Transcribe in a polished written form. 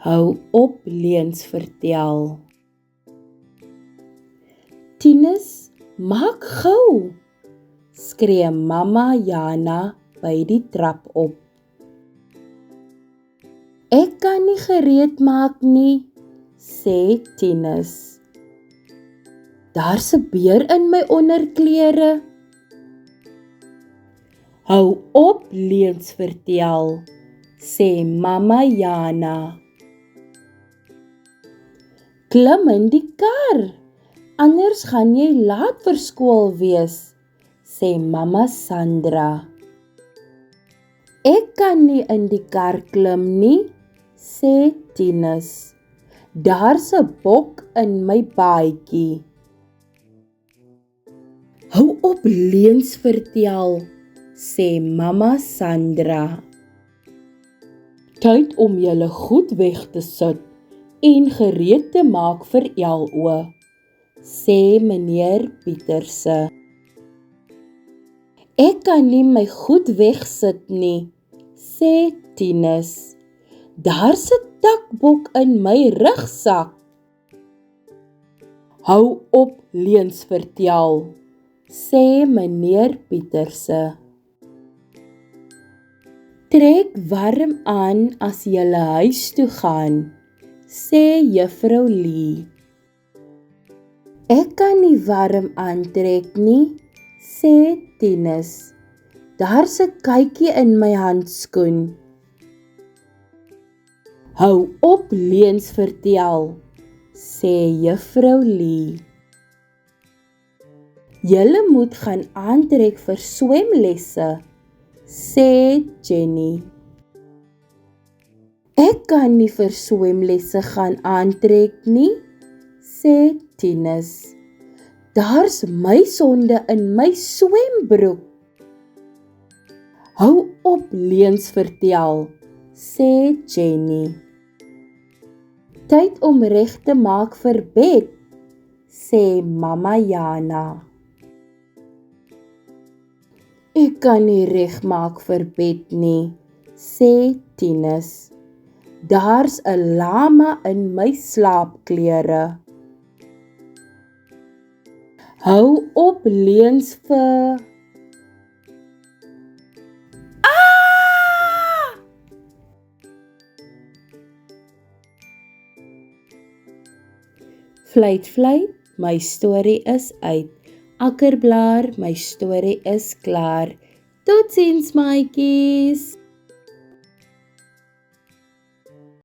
Hou op leuns vertel. Tinus, maak gou, skree mamma Jana by die trap op. Ek kan nie gereed maak nie, sê Tinus. Daar's 'n beer in my onderklere. Hou op leuns vertel, sê mamma Jana. Klim in die kar, anders gaan jy laat vir skool wees, sê mamma Sandra. Ek kan nie in die kar klim nie, sê Tinus. Daar's 'n bok in my baadjie. Hou op leuns vertel, sê mamma Sandra. Tyd om julle goed weg te sit en gereed te maak vir LO, sê meneer Pieterse. Ek kan nie my goed wegsit nie, sê Tinus. Daar's 'n takbok in my rugsak. Hou op leuns vertel, sê meneer Pieterse. Trek warm aan as julle huis toe gaan, sê juffrou Lee. Ek kan nie warm aantrek nie, sê Tinus. Daar's 'n kuitjie in my handskoen. Hou op leuns vertel, sê juffrou Lee. Julle moet gaan aantrek vir swemlesse, sê Jenny. Ek kan nie vir swemlesse gaan aantrek nie, sê Tinus. Daar's muisonde in my swembroek. Hou op leuns vertel, sê Jenny. Tyd om reg te maak vir bed, sê mamma Jana. Ek kan nie reg maak vir bed nie, sê Tinus. Daar's 'n lama in my slaapklere. Hou op leuns vir... Fluit, fluit, my storie is uit. Akkerblaar, my storie is klaar. Totsiens, maatjies!